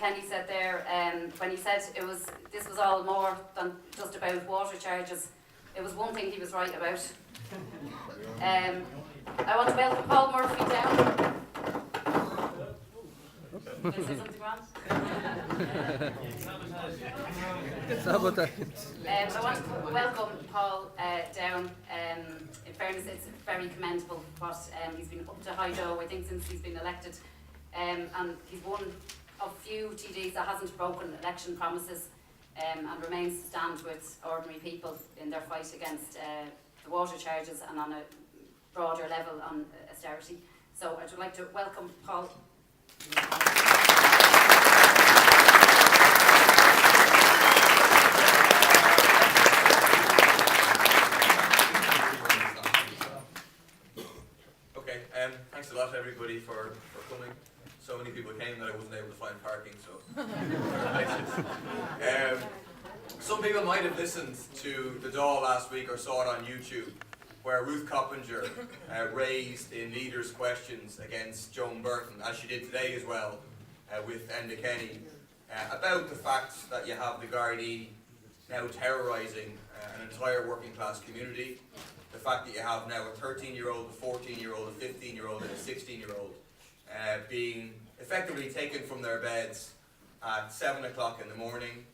Kenny said there, when he said this was all more than just about water charges, it was one thing he was right about. I want to welcome Paul Murphy down. Can I say something wrong? I want to welcome Paul down. In fairness, it's very commendable what he's been up to high dough, I think, since he's been elected. And he's one of few TDs that hasn't broken election promises and remains to stand with ordinary people in their fight against the water charges and on a broader level on austerity. So I would like to welcome Paul. Okay, thanks a lot everybody for coming. So many people came that I wasn't able to find parking, so some people might have listened to the Dáil last week or saw it on YouTube, where Ruth Coppinger raised in leaders' questions against Joan Burton, as she did today as well, with Enda Kenny, about the fact that you have the Gardaí now terrorising an entire working class community, the fact that you have now a 13-year-old, a 14-year-old, a 15-year-old and a 16-year-old being effectively taken from their beds at 7 o'clock in the morning,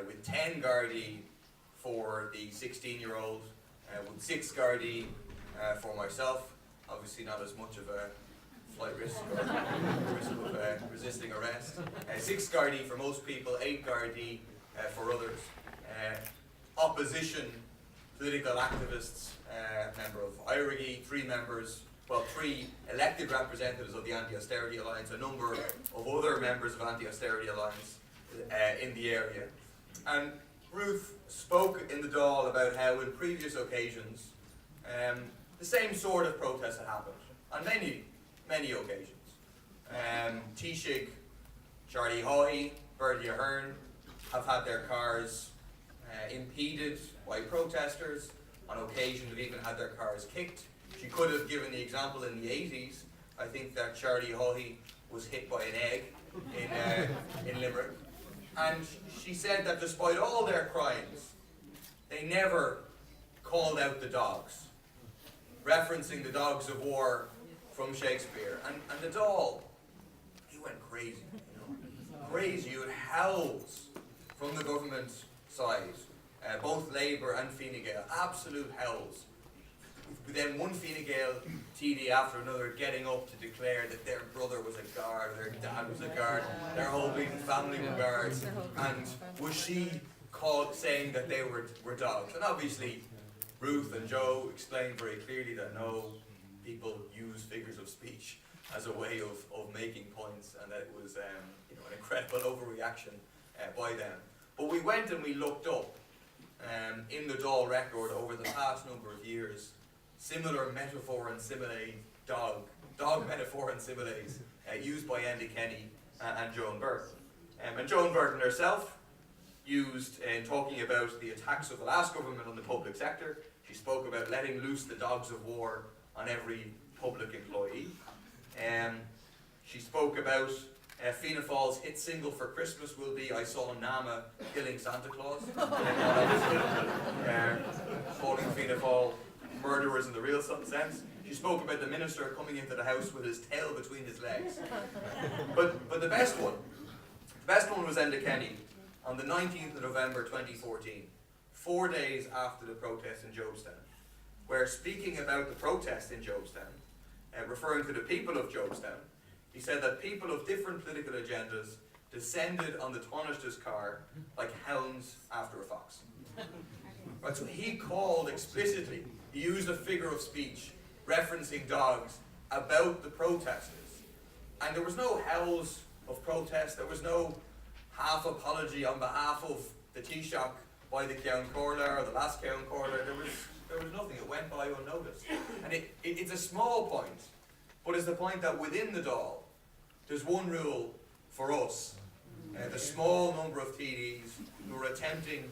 with 10 Gardaí for the 16-year-old, with 6 Gardaí for myself, obviously not as much of a flight risk or risk of resisting arrest. 6 Gardaí for most people, 8 Gardaí for others. Opposition political activists, member of IRIGI, 3 elected representatives of the Anti-Austerity Alliance, a number of other members of Anti-Austerity Alliance in the area. And Ruth spoke in the Dáil about how in previous occasions the same sort of protest had happened on many occasions. Taoiseach, Charlie Haughey, Bertie Ahern have had their cars impeded by protesters. On occasion they've even had their cars kicked. She could have given the example in the 80s. I think that Charlie Haughey was hit by an egg in Limerick. And she said that despite all their crimes, they never called out the dogs, referencing the dogs of war from Shakespeare. And the Dáil, he went crazy, crazy. You had howls from the government side, both Labour and Fine Gael, absolute howls. Then one Fine Gael TD after another getting up to declare that their brother was a guard, their dad was a guard, their whole bleeding family were guards, and was she called saying that they were dogs? And obviously Ruth and Joe explained very clearly that no, people use figures of speech as a way of making points, and that it was an incredible overreaction by them. But we went and we looked up in the Dáil record over the past number of years similar metaphor and simile, dog metaphor and similes used by Enda Kenny and Joan Burton. And Joan Burton herself used in talking about the attacks of the last government on the public sector. She spoke about letting loose the dogs of war on every public employee. She spoke about Fianna Fáil's hit single for Christmas will be I Saw Nama Killing Santa Claus. Calling Fianna Fáil murderers in the real sense. She spoke about the minister coming into the house with his tail between his legs. But the best one was Enda Kenny on the 19th of November 2014, 4 days after the protest in Jobestown, where speaking about the protest in Jobestown, referring to the people of Jobestown, he said that people of different political agendas descended on the Taoiseach's car like hounds after a fox. Right, so he called explicitly, he used a figure of speech referencing dogs about the protesters. And there was no howls of protest, there was no half apology on behalf of the Taoiseach by the Ceann Comhairle or the last Ceann Comhairle. There was nothing, it went by unnoticed. And it's a small point, but it's the point that within the Dáil, there's one rule for us, the small number of TDs who are attempting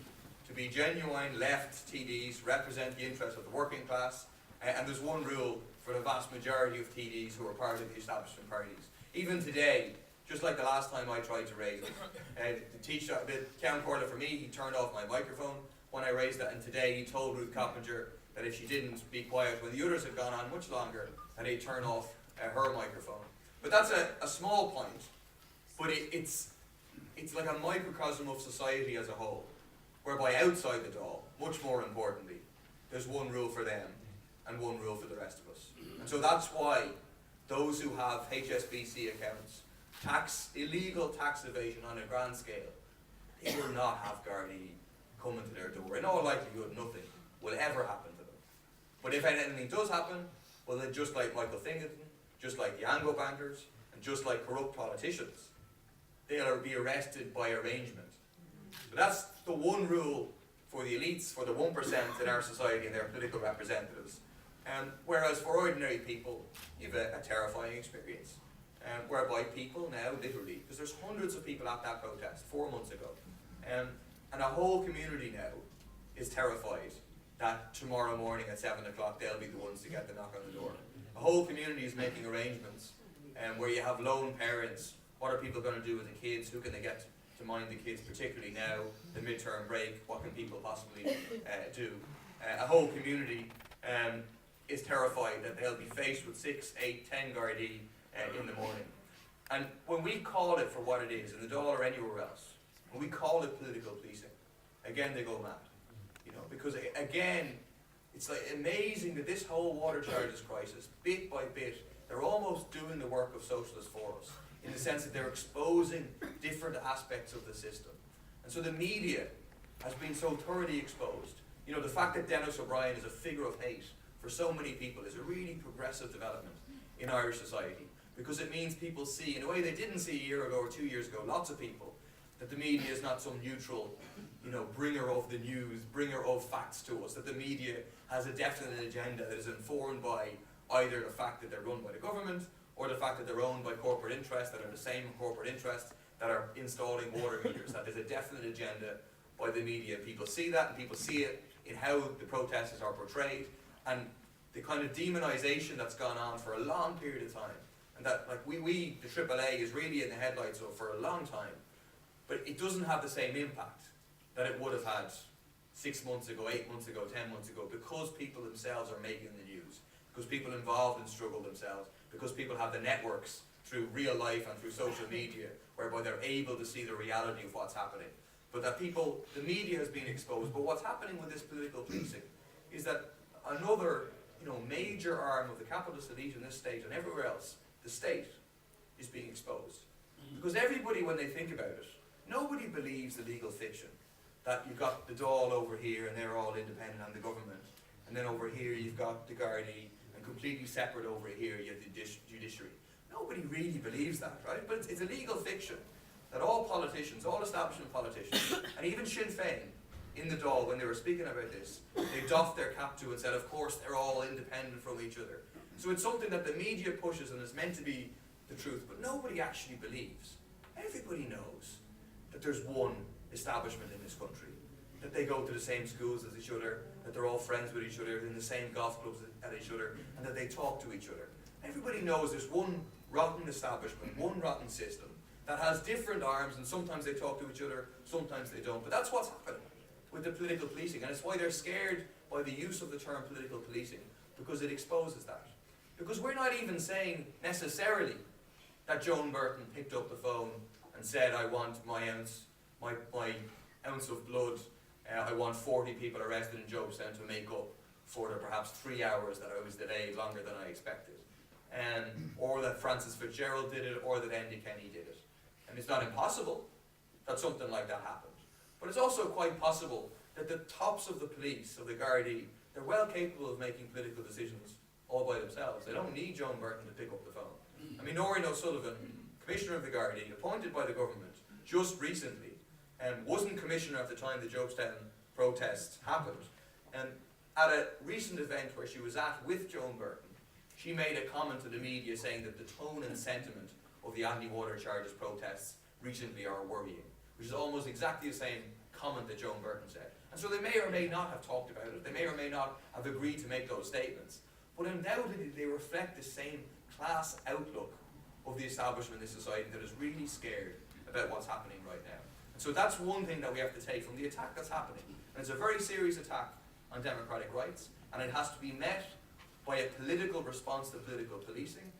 to be genuine left TDs, represent the interests of the working class, and there's one rule for the vast majority of TDs who are part of the establishment parties. Even today, just like the last time I tried to raise it. The town caller for me, he turned off my microphone when I raised it, and today he told Ruth Coppinger that if she didn't be quiet when the others had gone on much longer, that he'd turn off her microphone. But that's a small point, but it's like a microcosm of society as a whole, whereby outside the Dáil, much more importantly, there's one rule for them and one rule for the rest of us. And so that's why those who have HSBC accounts, illegal tax evasion on a grand scale, they will not have Gardaí coming to their door. In all likelihood, nothing will ever happen to them. But if anything does happen, well then just like Michael Fingerton, just like the Anglo bankers, and just like corrupt politicians, they'll be arrested by arrangement. So that's the one rule for the elites, for the 1% in our society and their political representatives. Whereas for ordinary people, you have a terrifying experience. Whereby people now, literally, because there's hundreds of people at that protest 4 months ago, and a whole community now is terrified that tomorrow morning at 7 o'clock they'll be the ones to get the knock on the door. The whole community is making arrangements where you have lone parents. What are people going to do with the kids? Who can they get to mind the kids, particularly now, the midterm break? What can people possibly do? A whole community is terrified that they'll be faced with 6, 8, 10 Gardaí in the morning. And when we call it for what it is, in the Dáil or anywhere else, when we call it political policing, again they go mad. Because again, it's like amazing that this whole water charges crisis, bit by bit, they're almost doing the work of socialists for us, in the sense that they're exposing different aspects of the system. And so the media has been so thoroughly exposed. The fact that Dennis O'Brien is a figure of hate for so many people is a really progressive development in Irish society, because it means people see, in a way they didn't see a year ago or 2 years ago, lots of people, that the media is not some neutral, bringer of the news, bringer of facts to us, that the media has a definite agenda that is informed by either the fact that they're run by the government or the fact that they're owned by corporate interests that are the same corporate interests that are installing water meters, that there's a definite agenda by the media. People see that, and people see it in how the protesters are portrayed, and the kind of demonization that's gone on for a long period of time, and that the AAA is really in the headlights of for a long time, but it doesn't have the same impact that it would have had 6 months ago, 8 months ago, 10 months ago, because people themselves are making the news, because people involved in struggle themselves, because people have the networks through real life and through social media, whereby they're able to see the reality of what's happening. But that the media has been exposed. But what's happening with this political policing is that another major arm of the capitalist elite in this state and everywhere else, the state, is being exposed. Because everybody, when they think about it, nobody believes the legal fiction that you've got the Dáil over here and they're all independent on the government, and then over here you've got the Gardaí, and completely separate over here you have the judiciary. Nobody really believes that, right? But it's a legal fiction that all politicians, all establishment politicians, and even Sinn Féin in the Dáil, when they were speaking about this, they doffed their cap to and said, of course, they're all independent from each other. So it's something that the media pushes and is meant to be the truth, but nobody actually believes. Everybody knows that there's one establishment in this country, that they go to the same schools as each other, that they're all friends with each other, in the same golf clubs as each other, and that they talk to each other. Everybody knows there's one rotten establishment, one rotten system, that has different arms, and sometimes they talk to each other, sometimes they don't. But that's what's happening with the political policing, and it's why they're scared by the use of the term political policing, because it exposes that. Because we're not even saying necessarily that Joan Burton picked up the phone and said, I want my ounce of blood, I want 40 people arrested in Jobestown to make up for the perhaps 3 hours that I was delayed longer than I expected. Or that Francis Fitzgerald did it, or that Andy Kenny did it. And it's not impossible that something like that happened. But it's also quite possible that the tops of the police, of the Gardaí, they're well capable of making political decisions all by themselves. They don't need Joan Burton to pick up the phone. I mean, Noreen O'Sullivan, Commissioner of the Gardaí, appointed by the government just recently, wasn't Commissioner at the time the Jobestown protest happened. And at a recent event where she was at with Joan Burton, she made a comment to the media saying that the tone and sentiment of the anti-water charges protests recently are worrying, which is almost exactly the same comment that Joan Burton said. And so they may or may not have talked about it, they may or may not have agreed to make those statements, but undoubtedly they reflect the same class outlook of the establishment in this society that is really scared about what's happening right now. And so that's one thing that we have to take from the attack that's happening. And it's a very serious attack on democratic rights, and it has to be met by a political response to political policing,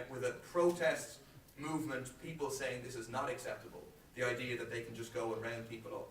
with a protest movement, people saying this is not acceptable, the idea that they can just go and round people up.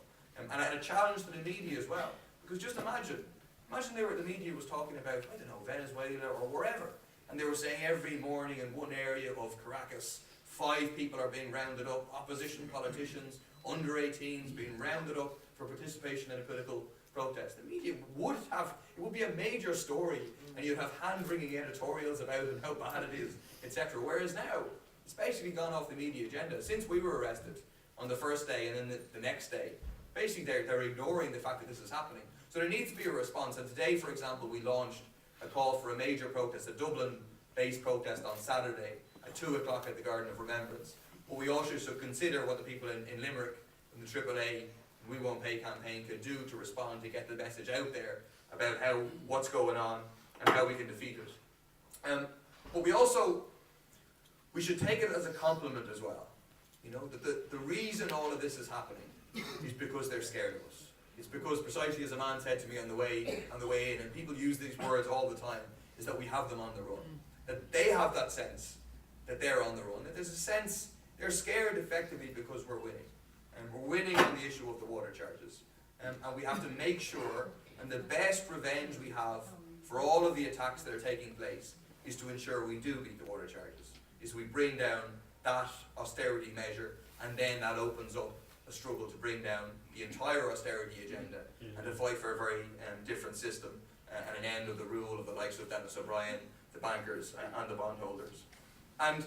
And a challenge to the media as well, because just imagine the media was talking about, I don't know, Venezuela or wherever, and they were saying every morning in one area of Caracas, 5 people are being rounded up, opposition politicians, under 18s being rounded up for participation in a political protest. The media would have, it would be a major story, and you'd have hand-wringing editorials about it and how bad it is, etc. Whereas now, it's basically gone off the media agenda. Since we were arrested on the first day and then the next day, basically they're ignoring the fact that this is happening. So there needs to be a response, and today, for example, we launched a call for a major protest, a Dublin-based protest on Saturday at 2 o'clock at the Garden of Remembrance. But we also should consider what the people in Limerick and the AAA We Won't Pay campaign could do to respond to get the message out there about what's going on and how we can defeat it. But we should take it as a compliment as well. You know, that the reason all of this is happening is because they're scared of us. It's because, precisely as a man said to me on the way in, and people use these words all the time, is that we have them on the run. That they have that sense that they're on the run. That there's a sense they're scared effectively because we're winning. And we're winning on the issue of the water charges. And we have to make sure, and the best revenge we have for all of the attacks that are taking place is to ensure we do beat the water charges. Is we bring down that austerity measure, and then that opens up a struggle to bring down the entire austerity agenda and to fight for a very different system and an end of the rule of the likes of Dennis O'Brien, the bankers and the bondholders. And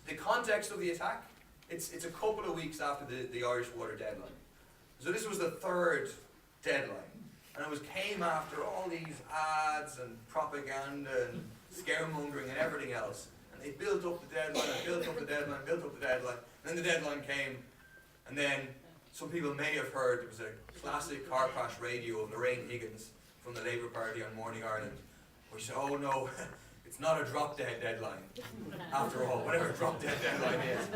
the context of the attack, it's a couple of weeks after the Irish water deadline. So this was the 3rd deadline, and it came after all these ads and propaganda and scaremongering and everything else. And they built up the deadline, and built up the deadline, built up the deadline, and then the deadline came. And then some people may have heard there was a classic car crash radio of Lorraine Higgins from the Labour Party on Morning Ireland, where she said, oh no, it's not a drop-dead deadline, after all, whatever a drop-dead deadline is.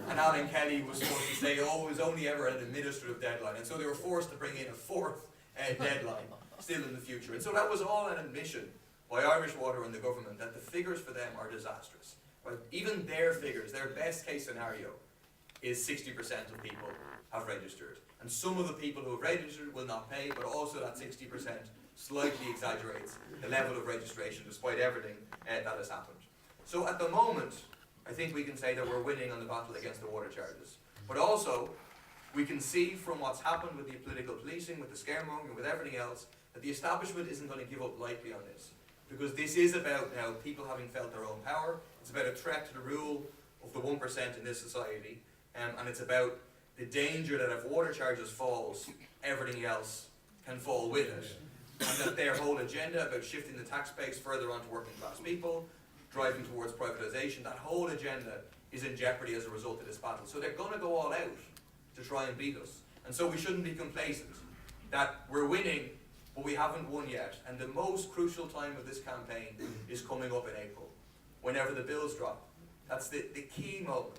And Alan Kelly was supposed to say, oh, it was only ever an administrative deadline. And so they were forced to bring in a 4th deadline still in the future. And so that was all an admission by Irish Water and the government that the figures for them are disastrous. Right? Even their figures, their best case scenario, is 60% of people have registered. And some of the people who have registered will not pay, but also that 60% slightly exaggerates the level of registration despite everything that has happened. So at the moment, I think we can say that we're winning on the battle against the water charges. But also, we can see from what's happened with the political policing, with the scaremongering, with everything else, that the establishment isn't going to give up lightly on this. Because this is about now people having felt their own power. It's about a threat to the rule of the 1% in this society. And it's about the danger that if water charges falls, everything else can fall with it. And that their whole agenda about shifting the tax base further onto working class people, driving towards privatisation, that whole agenda is in jeopardy as a result of this battle. So they're going to go all out to try and beat us. And so we shouldn't be complacent that we're winning, but we haven't won yet. And the most crucial time of this campaign is coming up in April, whenever the bills drop. That's the key moment.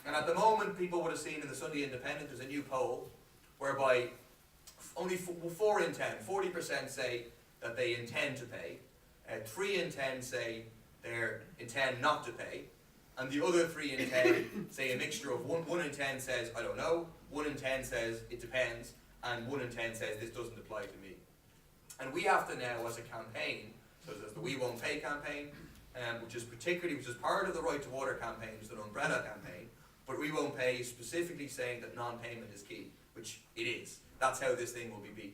And at the moment, people would have seen in the Sunday Independent, there's a new poll whereby only 4 in 10, 40% say that they intend to pay, 3 in 10 say they intend not to pay, and the other 3 in 10 say a mixture of 1 in 10 says, I don't know, 1 in 10 says it depends, and 1 in 10 says this doesn't apply to me. And we have to now, as a campaign, so there's the We Won't Pay campaign, which is part of the Right to Water campaign, which is an umbrella campaign, but We Won't Pay is specifically saying that non-payment is key, which it is. That's how this thing will be beaten.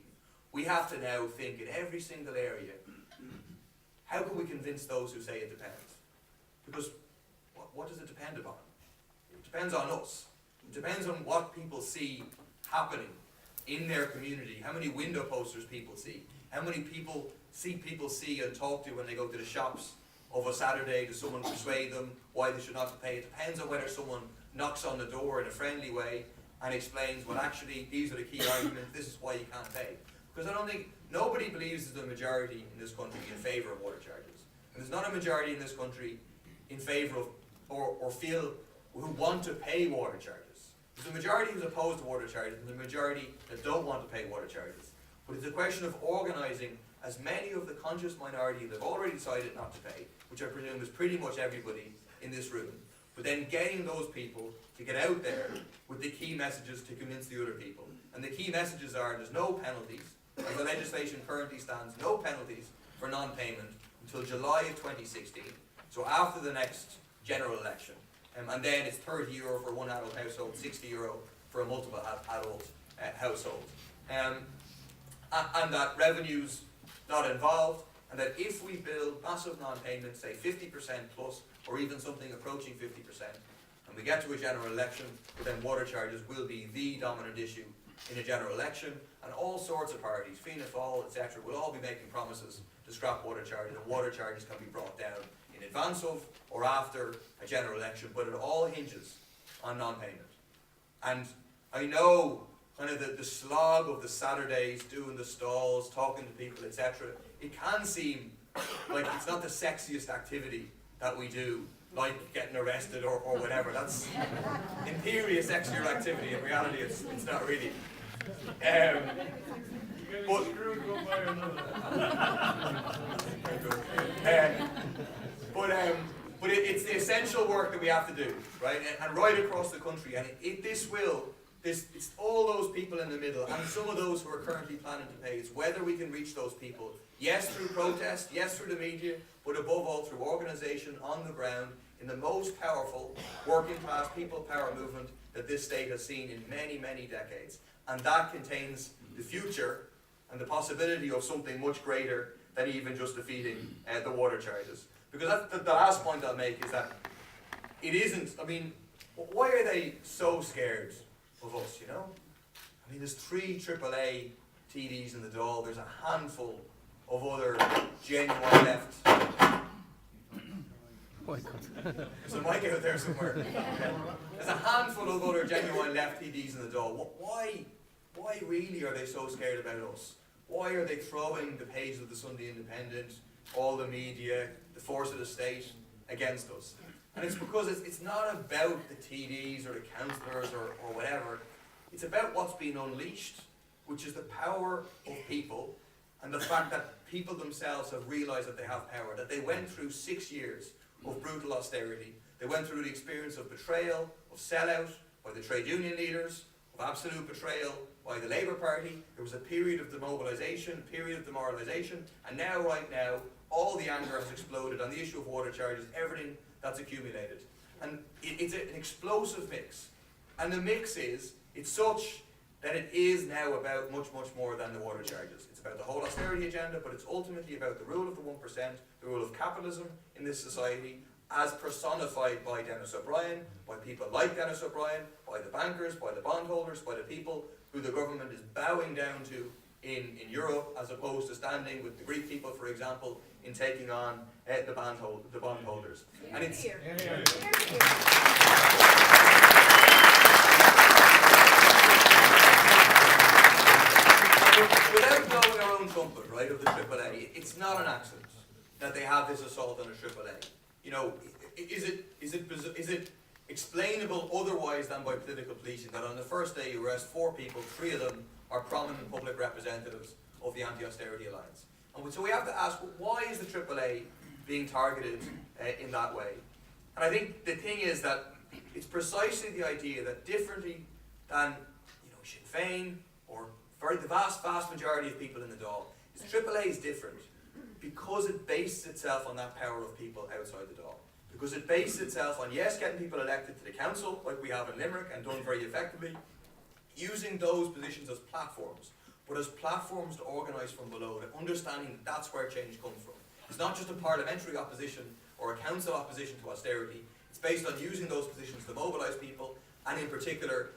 We have to now think in every single area, how can we convince those who say it depends? Because what does it depend upon? It depends on us. It depends on what people see happening in their community, how many window posters people see, how many people see and talk to when they go to the shops of a Saturday. Does someone persuade them why they should not pay? It depends on whether someone knocks on the door in a friendly way and explains, well actually these are the key arguments, this is why you can't pay. Because I don't think, nobody believes there's a majority in this country in favour of water charges. And there's not a majority in this country in favour of or feel who want to pay water charges. There's a majority who's opposed to water charges and the majority that don't want to pay water charges. But it's a question of organising as many of the conscious minority that have already decided not to pay, which I presume is pretty much everybody in this room, but then getting those people to get out there with the key messages to convince the other people. And the key messages are there's no penalties, as the legislation currently stands, no penalties for non-payment until July of 2016, so after the next general election. And then it's €30 for one adult household, €60 for a multiple adult household. And that revenue's not involved, and that if we build massive non-payments, say 50% plus, or even something approaching 50%, and we get to a general election, then water charges will be the dominant issue in a general election, and all sorts of parties, Fianna Fáil, etc., will all be making promises to scrap water charges, and water charges can be brought down in advance of or after a general election, but it all hinges on non-payment. And I know kind of the slog of the Saturdays, doing the stalls, talking to people, etc., it can seem like it's not the sexiest activity that we do, like getting arrested or whatever. That's in theory a sexier activity. In reality, it's not really. But it's the essential work that we have to do, right? And right across the country. And it's all those people in the middle, and some of those who are currently planning to pay. It's whether we can reach those people. Yes, through protest. Yes, through the media. But above all, through organisation on the ground in the most powerful working class people power movement that this state has seen in many, many decades. And that contains the future and the possibility of something much greater than even just defeating the water charges. Because that's the last point I'll make is that it isn't, I mean, why are they so scared of us, you know? I mean, there's 3 AAA TDs in the Dáil, there's a handful of other genuine left. There's a mic out there somewhere. There's a handful of other genuine left TDs in the Dáil. Why really are they so scared about us? Why are they throwing the pages of the Sunday Independent, all the media, the force of the state against us? And it's because it's not about the TDs or the councillors or whatever. It's about what's being unleashed, which is the power of people and the fact that people themselves have realised that they have power, that they went through 6 years of brutal austerity. They went through the experience of betrayal, of sellout by the trade union leaders, of absolute betrayal by the Labour Party. There was a period of demobilisation, a period of demoralisation, and now, right now, all the anger has exploded on the issue of water charges, everything that's accumulated. And it's an explosive mix. And the mix is, it's such that it is now about much, much more than the water charges. It's about the whole austerity agenda, but it's ultimately about the rule of the 1%, the rule of capitalism in this society, as personified by Dennis O'Brien, by people like Dennis O'Brien, by the bankers, by the bondholders, by the people who the government is bowing down to in Europe, as opposed to standing with the Greek people, for example, in taking on the bondholders. And it's without blowing our own trumpet, right, of the AAA, it's not an accident that they have this assault on a AAA. You know, is it explainable otherwise than by political policing that on the first day you arrest 4 people, 3 of them are prominent public representatives of the Anti-Austerity Alliance? And so we have to ask, why is the AAA being targeted in that way? And I think the thing is that it's precisely the idea that differently than Sinn Féin or the vast majority of people in the Dáil, AAA is different because it bases itself on that power of people outside the Dáil. Because it bases itself on, yes, getting people elected to the council, like we have in Limerick, and done very effectively, using those positions as platforms, but as platforms to organise from below, to understanding that that's where change comes from. It's not just a parliamentary opposition or a council opposition to austerity. It's based on using those positions to mobilise people, and in particular,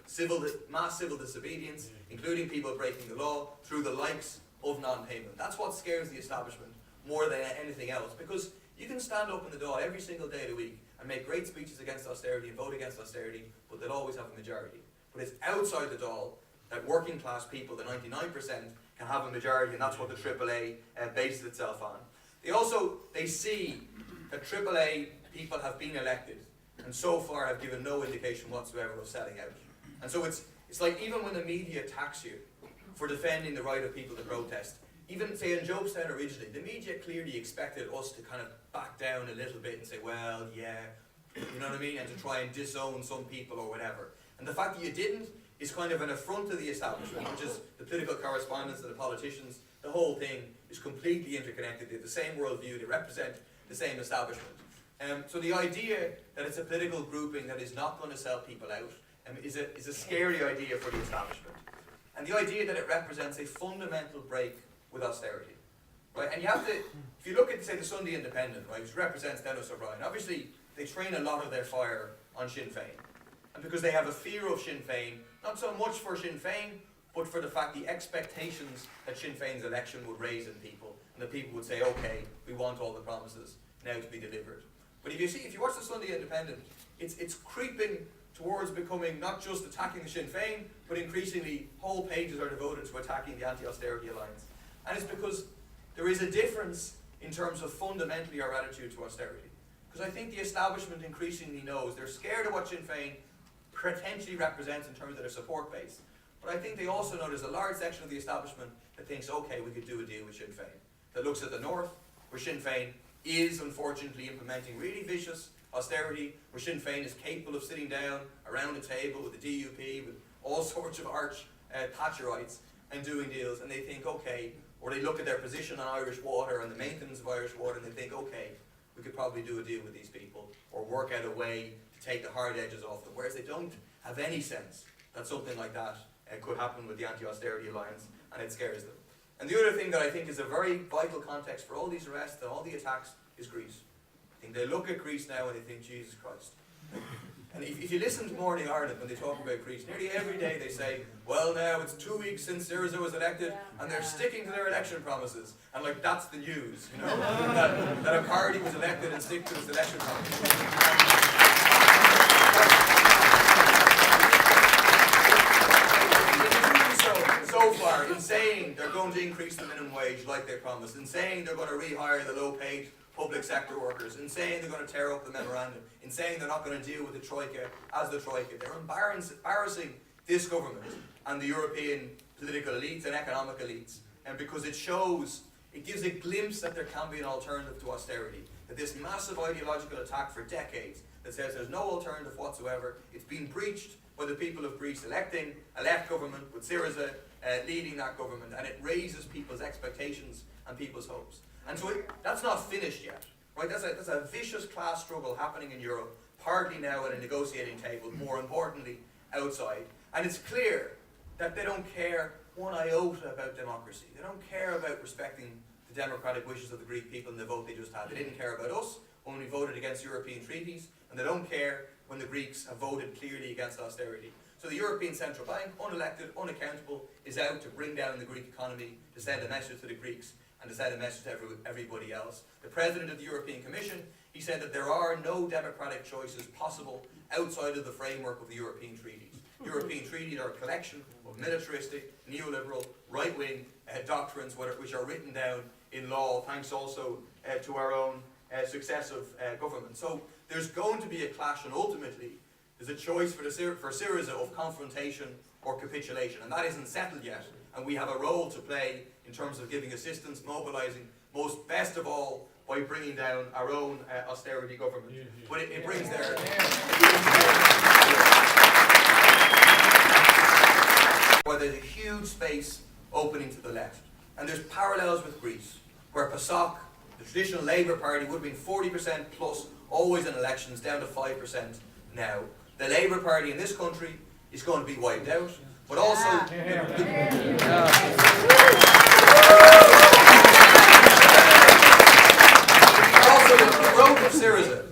mass civil disobedience, including people breaking the law, through the likes of non-payment. That's what scares the establishment more than anything else, because you can stand up in the Dáil every single day of the week and make great speeches against austerity and vote against austerity, but they'll always have a majority. But it's outside the Dáil that working class people, the 99%, can have a majority, and that's what the AAA bases itself on. They see that AAA people have been elected and so far have given no indication whatsoever of selling out. And so it's like even when the media attacks you for defending the right of people to protest, even say in Jobestown originally, the media clearly expected us to kind of back down a little bit and say, well, yeah, you know what I mean, and to try and disown some people or whatever. And the fact that you didn't is kind of an affront to the establishment, which is the political correspondents and the politicians. The whole thing is completely interconnected. They have the same worldview, they represent the same establishment. So the idea that it's a political grouping that is not going to sell people out is a scary idea for the establishment. And the idea that it represents a fundamental break with austerity. Right? And you have to, if you look at, say, the Sunday Independent, right, which represents Dennis O'Brien, obviously they train a lot of their fire on Sinn Féin. And because they have a fear of Sinn Féin, not so much for Sinn Féin, but for the fact the expectations that Sinn Féin's election would raise in people, and that people would say, okay, we want all the promises now to be delivered. But if you watch the Sunday Independent, it's creeping towards becoming not just attacking the Sinn Féin, but increasingly whole pages are devoted to attacking the Anti-Austerity Alliance. And it's because there is a difference in terms of fundamentally our attitude to austerity. Because I think the establishment increasingly knows they're scared of what Sinn Féin potentially represents in terms of their support base. But I think they also know there's a large section of the establishment that thinks, okay, we could do a deal with Sinn Féin. That looks at the north, where Sinn Féin is unfortunately implementing really vicious austerity, where Sinn Féin is capable of sitting down around a table with the DUP, with all sorts of arch Thatcherites, and doing deals, and they think, okay, or they look at their position on Irish water and the maintenance of Irish water, and they think, okay, we could probably do a deal with these people, or work out a way to take the hard edges off them, whereas they don't have any sense that something like that could happen with the Anti-Austerity Alliance, and it scares them. And the other thing that I think is a very vital context for all these arrests and all the attacks is Greece. I think they look at Greece now and they think, Jesus Christ. And if you listen to Morning Ireland when they talk about Greece, nearly every day they say, well now it's 2 weeks since Syriza was elected and they're sticking to their election promises. And like that's the news, you know, that a party was elected and stick to its election promises. So far, in saying they're going to increase the minimum wage like they promised, in saying they're going to rehire the low-paid public sector workers, in saying they're going to tear up the memorandum, in saying they're not going to deal with the Troika as the Troika, they're embarrassing this government and the European political elites and economic elites, and because it gives a glimpse that there can be an alternative to austerity, that this massive ideological attack for decades that says there's no alternative whatsoever, it's been breached by the people of Greece electing a left government with Syriza leading that government, and it raises people's expectations and people's hopes. And so that's not finished yet, right? That's a vicious class struggle happening in Europe, partly now at a negotiating table, more importantly outside. And it's clear that they don't care one iota about democracy. They don't care about respecting the democratic wishes of the Greek people in the vote they just had. They didn't care about us when we voted against European treaties, and they don't care when the Greeks have voted clearly against austerity. So the European Central Bank, unelected, unaccountable, is out to bring down the Greek economy, to send a message to the Greeks, and to send a message to everybody else. The President of the European Commission, he said that there are no democratic choices possible outside of the framework of the European treaties. European treaties are a collection of militaristic, neoliberal, right-wing doctrines which are written down in law, thanks also to our own successive government. So there's going to be a clash, and ultimately there's a choice for Syriza of confrontation or capitulation, and that isn't settled yet. And we have a role to play in terms of giving assistance, mobilising, most best of all by bringing down our own austerity government. But it brings their... Well, there's a huge space opening to the left. And there's parallels with Greece, where PASOK, the traditional Labour Party, would have been 40% plus always in elections, down to 5% now. The Labour Party in this country is going to be wiped out, but also the growth of Syriza,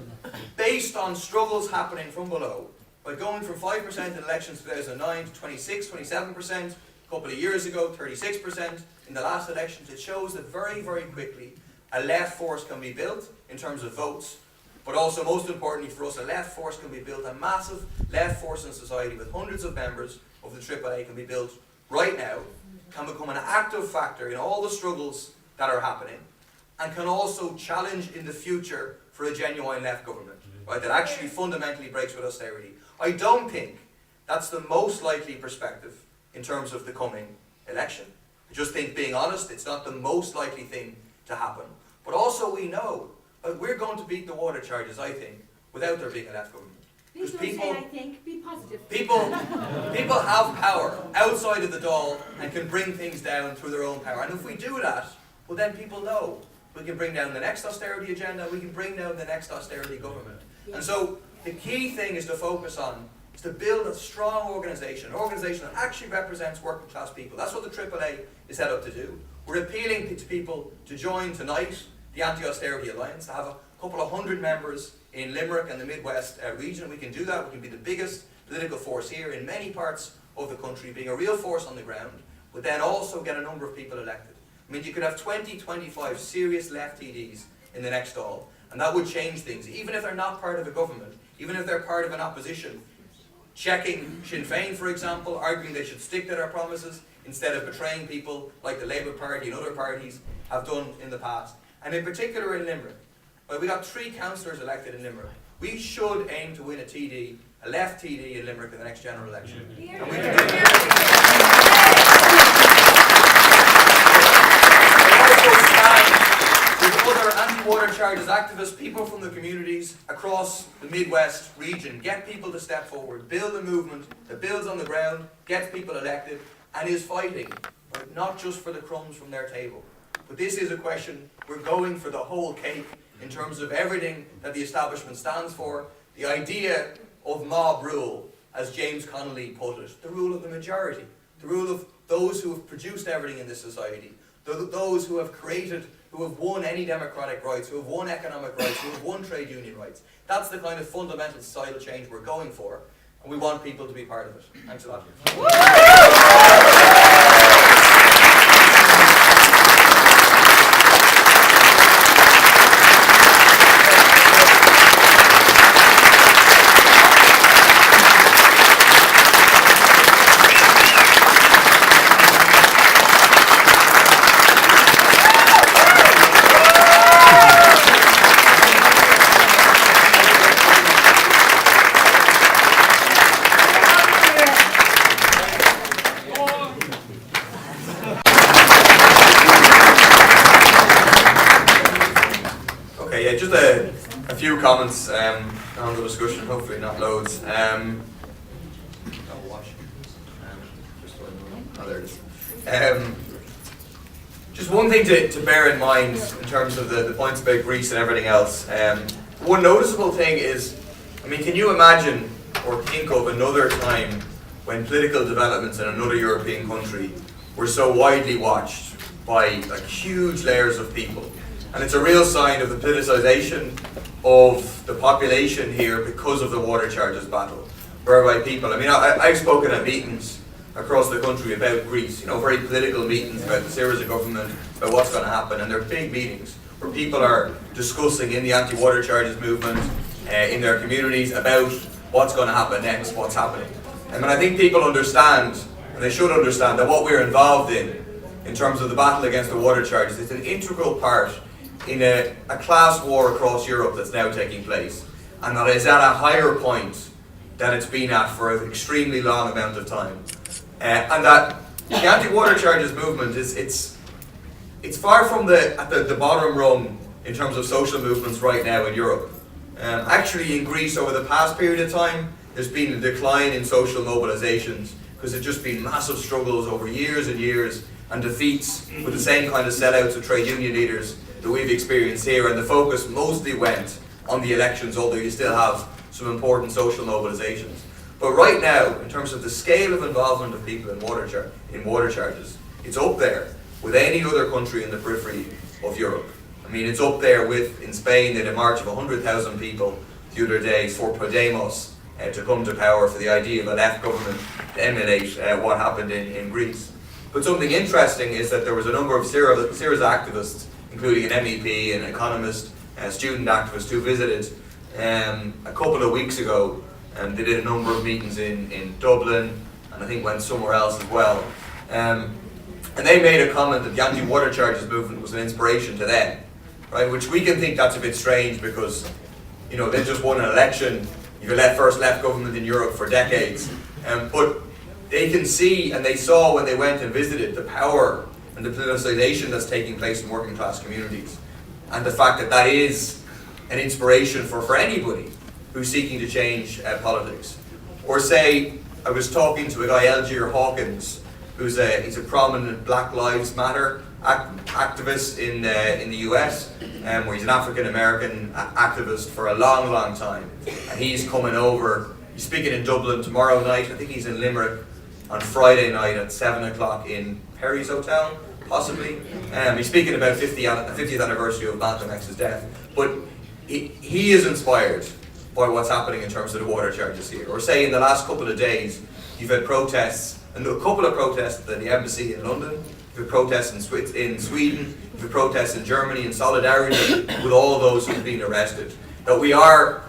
based on struggles happening from below, by going from 5% in elections 2009 to 26, 27%, a couple of years ago, 36% in the last elections, it shows that very, very quickly a left force can be built in terms of votes, but also, most importantly for us, a left force can be built, a massive left force in society with hundreds of members of the AAA can be built right now, can become an active factor in all the struggles that are happening, and can also challenge in the future for a genuine left government. right, that actually fundamentally breaks with austerity. I don't think that's the most likely perspective in terms of the coming election. I just think, being honest, it's not the most likely thing to happen. But also we know we're going to beat the water charges, I think, without there being a left government. Please don't say I think, be positive. People have power outside of the Dáil and can bring things down through their own power. And if we do that, well, then people know we can bring down the next austerity agenda, we can bring down the next austerity government. Yes. And so the key thing is to focus on, is to build a strong organisation, an organisation that actually represents working class people. That's what the AAA is set up to do. We're appealing to people to join tonight the Anti-Austerity Alliance, to have a couple of hundred members in Limerick and the Midwest region. We can do that. We can be the biggest political force here in many parts of the country, being a real force on the ground, but then also get a number of people elected. I mean, you could have 20, 25 serious left TDs in the next Dáil, and that would change things, even if they're not part of a government, even if they're part of an opposition. Checking Sinn Féin, for example, arguing they should stick to their promises instead of betraying people like the Labour Party and other parties have done in the past. And in particular in Limerick, well, we got 3 councillors elected in Limerick. We should aim to win a TD, a left TD in Limerick in the next general election. And we can do with other anti-water charges activists, people from the communities across the Midwest region, get people to step forward, build a movement that builds on the ground, gets people elected, and is fighting, right, not just for the crumbs from their table. But this is a question, we're going for the whole cake in terms of everything that the establishment stands for. The idea of mob rule, as James Connolly put it, the rule of the majority, the rule of those who have produced everything in this society, those who have created, who have won any democratic rights, who have won economic rights, who have won trade union rights. That's the kind of fundamental societal change we're going for, and we want people to be part of it. Thanks a lot. Just a few comments on the discussion, hopefully not loads. Just one thing to bear in mind in terms of the points about Greece and everything else. One noticeable thing is, I mean, can you imagine or think of another time when political developments in another European country were so widely watched by like huge layers of people? And it's a real sign of the politicization of the population here because of the water charges battle, whereby people, I mean, I've spoken at meetings across the country about Greece, you know, very political meetings about the Syriza government, about what's going to happen, and they're big meetings where people are discussing in the anti-water charges movement, in their communities, about what's going to happen next, what's happening. And I think people understand, and they should understand, that what we're involved in terms of the battle against the water charges, is an integral part in a class war across Europe that's now taking place, and that is at a higher point than it's been at for an extremely long amount of time. And that the anti-water charges movement it's far from at the bottom rung in terms of social movements right now in Europe. Actually in Greece over the past period of time, there's been a decline in social mobilizations because there's just been massive struggles over years and years, and defeats with the same kind of sellouts of trade union leaders that we've experienced here, and the focus mostly went on the elections, although you still have some important social mobilizations. But right now, in terms of the scale of involvement of people in water charges, it's up there with any other country in the periphery of Europe. I mean, it's up there with, in Spain, they had a march of 100,000 people the other day for Podemos to come to power, for the idea of a left government to emulate what happened in Greece. But something interesting is that there was a number of Syriza activists, including an MEP, an economist, a student activist, who visited a couple of weeks ago, and they did a number of meetings in Dublin, and I think went somewhere else as well. And they made a comment that the anti-water charges movement was an inspiration to them, right? Which we can think that's a bit strange because you know, they just won an election. You've a first left government in Europe for decades. But they can see, and they saw when they went and visited, the power and the politicization that's taking place in working class communities. And the fact that that is an inspiration for anybody who's seeking to change politics. Or say, I was talking to a guy, Algier Hawkins, he's a prominent Black Lives Matter activist in the US, where he's an African American activist for a long, long time. And he's coming over, he's speaking in Dublin tomorrow night. I think he's in Limerick on Friday night at 7 o'clock in Perry's Hotel, possibly. He's speaking about the 50th anniversary of Malcolm X's death. But he is inspired by what's happening in terms of the water charges here. Or say in the last couple of days, you've had protests, and a couple of protests at the embassy in London, you've had protests in Sweden, you've had protests in Germany in solidarity with all those who've been arrested. That we are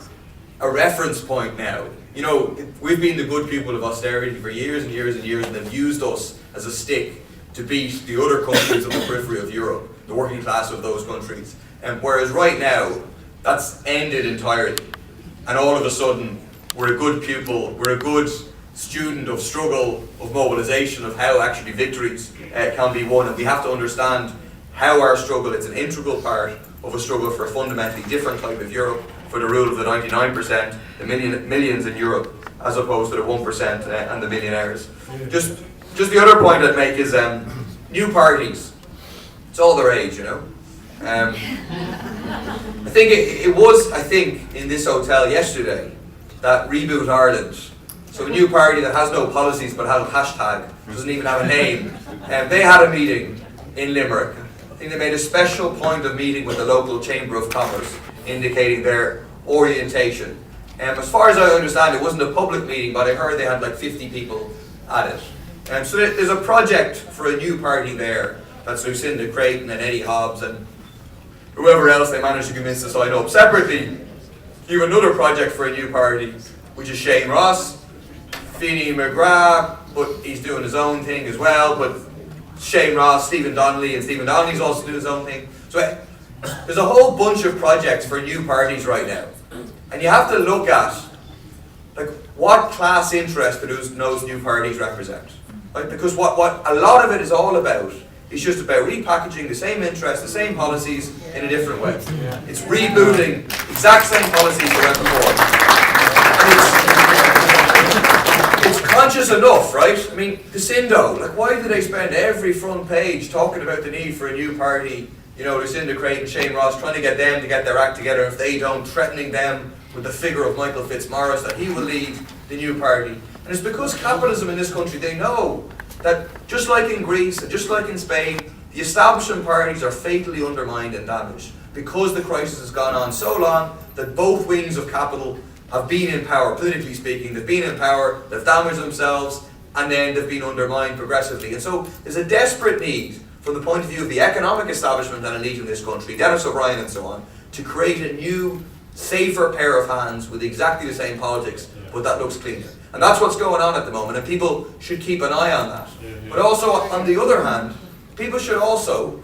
a reference point now. You know, we've been the good people of austerity for years and years and years, and they've used us as a stick to beat the other countries on the periphery of Europe, the working class of those countries. And whereas right now, that's ended entirely. And all of a sudden, we're a good pupil, we're a good student of struggle, of mobilization, of how actually victories can be won. And we have to understand how our struggle, it's an integral part of a struggle for a fundamentally different type of Europe, for the rule of the 99%, the millions in Europe, as opposed to the 1% and the millionaires. Just the other point I'd make is new parties. It's all the rage, you know. I think it was in this hotel yesterday that Reboot Ireland, so a new party that has no policies but has a hashtag, doesn't even have a name, they had a meeting in Limerick. I think they made a special point of meeting with the local Chamber of Commerce, indicating their orientation. As far as I understand, it wasn't a public meeting, but I heard they had like 50 people at it. So there's a project for a new party there. That's Lucinda Creighton and Eddie Hobbs and whoever else they managed to convince to sign up. Separately, you have another project for a new party, which is Shane Ross, Feeney McGrath, but he's doing his own thing as well, but Shane Ross, Stephen Donnelly, and Stephen Donnelly's also doing his own thing. So there's a whole bunch of projects for new parties right now. And you have to look at like what class interest do those new parties represent. Right? Because what a lot of it is all about is just about repackaging the same interests, the same policies in a different way. It's rebooting exact same policies that went before. And it's conscious enough, right? I mean, Lucindo, like why do they spend every front page talking about the need for a new party? You know, Lucinda Creighton, Shane Ross, trying to get them to get their act together. If they don't, threatening them with the figure of Michael Fitzmaurice that he will lead the new party. And it's because capitalism in this country, they know that just like in Greece and just like in Spain, the establishment parties are fatally undermined and damaged because the crisis has gone on so long that both wings of capital have been in power, politically speaking. They've been in power, they've damaged themselves, and then they've been undermined progressively. And so there's a desperate need from the point of view of the economic establishment and elite in this country, Dennis O'Brien and so on, to create a new, safer pair of hands with exactly the same politics, but that looks cleaner. And that's what's going on at the moment, and people should keep an eye on that. But also, on the other hand, people should also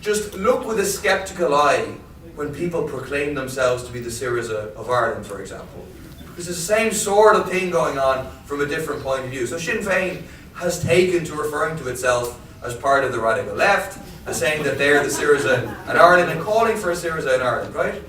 just look with a sceptical eye when people proclaim themselves to be the Syriza of Ireland, for example. Because it's the same sort of thing going on from a different point of view. So Sinn Féin has taken to referring to itself as part of the radical left, as saying that they're the Syriza in Ireland and calling for a Syriza in Ireland, right?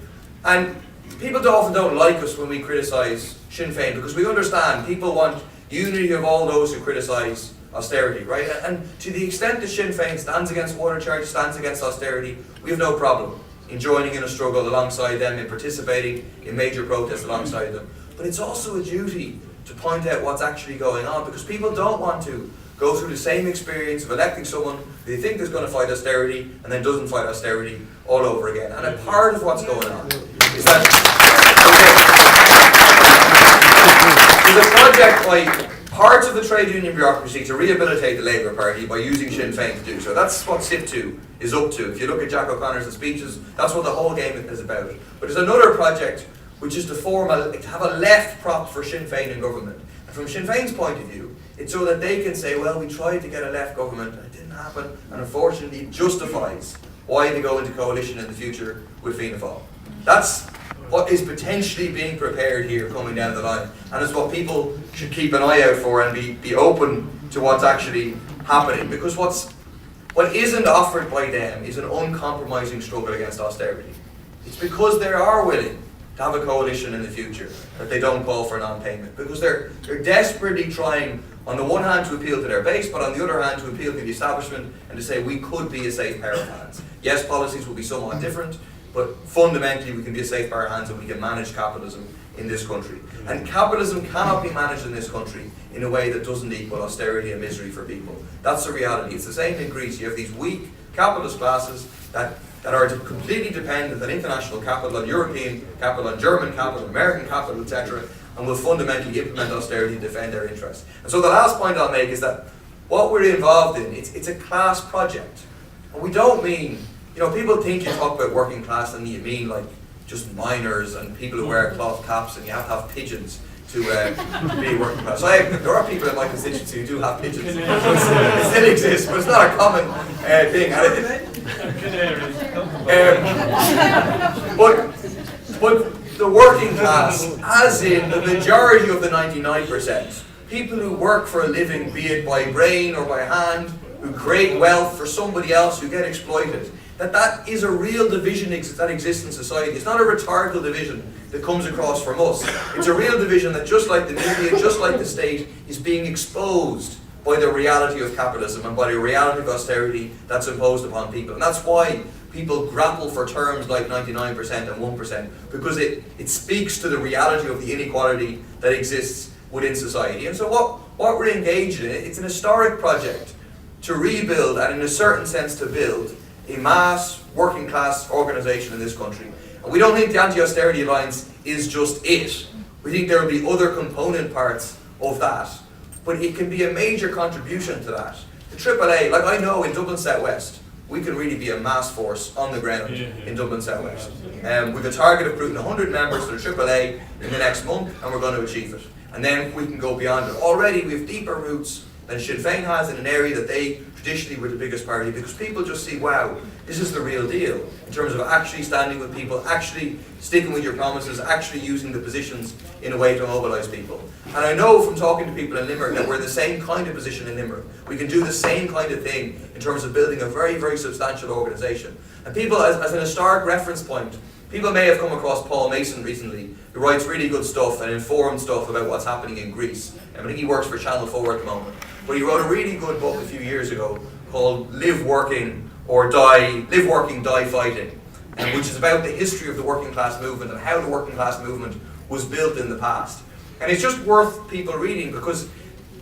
And people often don't like us when we criticise Sinn Féin because we understand people want unity of all those who criticise austerity, right? And to the extent that Sinn Féin stands against water charge, stands against austerity, we have no problem in joining in a struggle alongside them, in participating in major protests alongside them. But it's also a duty to point out what's actually going on because people don't want to go through the same experience of electing someone who they think is going to fight austerity and then doesn't fight austerity all over again. And a part of what's going on is that there's a project by parts of the trade union bureaucracy to rehabilitate the Labour Party by using Sinn Féin to do so. That's what SIP2 is up to. If you look at Jack O'Connor's speeches, that's what the whole game is about. But there's another project which is to have a left prop for Sinn Féin in government. And from Sinn Féin's point of view, it's so that they can say, well, we tried to get a left government and it didn't happen, and unfortunately it justifies why they go into coalition in the future with Fianna Fáil. That's what is potentially being prepared here coming down the line. And it's what people should keep an eye out for and be open to what's actually happening. Because what isn't offered by them is an uncompromising struggle against austerity. It's because they are willing to have a coalition in the future that they don't call for non-payment. Because they're desperately trying, on the one hand, to appeal to their base, but on the other hand, to appeal to the establishment and to say we could be a safe pair of hands. Yes, policies will be somewhat different, but fundamentally we can be a safe pair of hands and we can manage capitalism in this country. And capitalism cannot be managed in this country in a way that doesn't equal austerity and misery for people. That's the reality. It's the same in Greece. You have these weak capitalist classes that are completely dependent on international capital, on European capital, on German capital, American capital, etc., and will fundamentally implement austerity to defend their interests. And so the last point I'll make is that what we're involved in, it's a class project. And we don't mean, people think you talk about working class and you mean like just miners and people who wear cloth caps and you have to have pigeons to be working class. So there are people in my constituency who do have pigeons. It still exists, but it's not a common thing. But the working class, as in the majority of the 99%, people who work for a living, be it by brain or by hand, who create wealth for somebody else, who get exploited, that is a real division that exists in society. It's not a rhetorical division that comes across from us. It's a real division that, just like the media, just like the state, is being exposed by the reality of capitalism and by the reality of austerity that's imposed upon people. And that's why people grapple for terms like 99% and 1%, because it speaks to the reality of the inequality that exists within society. And so what we're engaged in, it's an historic project to rebuild and, in a certain sense, to build a mass working class organisation in this country. And we don't think the Anti-Austerity Alliance is just it. We think there will be other component parts of that. But it can be a major contribution to that. The AAA, like I know in Dublin South West, we can really be a mass force on the ground in Dublin South West. We've a target of recruiting 100 members to the AAA in the next month, and we're going to achieve it. And then we can go beyond it. Already we have deeper roots than Sinn Féin has in an area that they traditionally were the biggest party, because people just see, wow, this is the real deal in terms of actually standing with people, actually sticking with your promises, actually using the positions in a way to mobilise people. And I know from talking to people in Limerick that we're the same kind of position in Limerick. We can do the same kind of thing in terms of building a very, very substantial organisation. And people, as an historic reference point, people may have come across Paul Mason recently, who writes really good stuff and informed stuff about what's happening in Greece. I think he works for Channel 4 at the moment. But he wrote a really good book a few years ago called Live Working, Die Fighting, which is about the history of the working class movement and how the working class movement was built in the past. And it's just worth people reading, because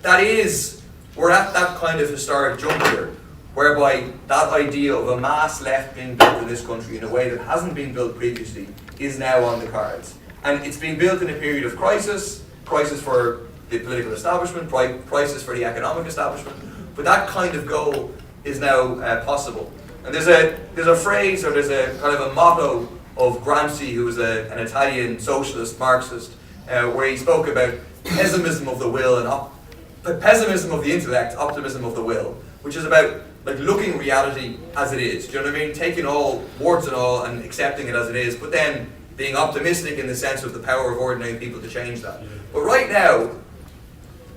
we're at that kind of historic juncture whereby that idea of a mass left being built in this country in a way that hasn't been built previously is now on the cards. And it's being built in a period of crisis for the political establishment, crisis for the economic establishment, but that kind of goal is now possible. And there's a phrase, or there's a kind of a motto of Gramsci, who was an Italian socialist Marxist, where he spoke about pessimism of the will and pessimism of the intellect, optimism of the will, which is about like looking reality as it is. Do you know what I mean? Taking all warts and all and accepting it as it is, but then being optimistic in the sense of the power of ordinary people to change that. But right now,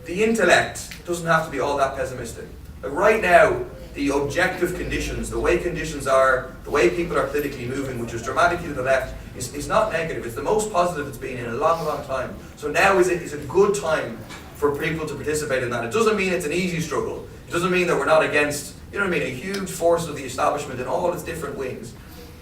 the intellect doesn't have to be all that pessimistic. Like right now, the objective conditions, the way conditions are, the way people are politically moving, which is dramatically to the left, is not negative. It's the most positive it's been in a long, long time. So now is a good time for people to participate in that. It doesn't mean it's an easy struggle. It doesn't mean that we're not against, a huge force of the establishment in all its different wings.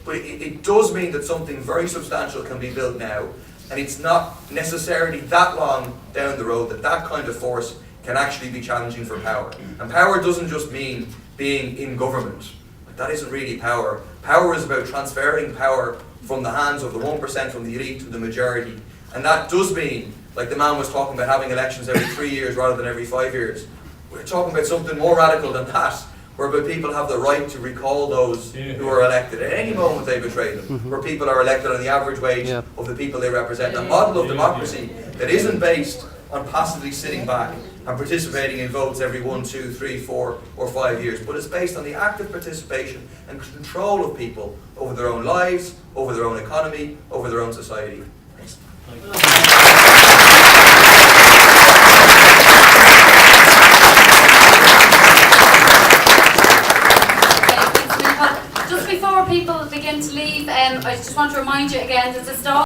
But it does mean that something very substantial can be built now, and it's not necessarily that long down the road that kind of force can actually be challenging for power. And power doesn't just mean being in government. That isn't really power. Power is about transferring power from the hands of the 1%, from the elite, to the majority. And that does mean, like the man was talking about, having elections every 3 years rather than every 5 years. We're talking about something more radical than that, whereby people have the right to recall those who are elected at any moment they betray them, where people are elected on the average wage of the people they represent. A model of democracy that isn't based on passively sitting back and participating in votes every 1, 2, 3, 4 or 5 years, but it's based on the active participation and control of people over their own lives, over their own economy, over their own society. Thanks. Just before people begin to leave, I just want to remind you again, there's a stall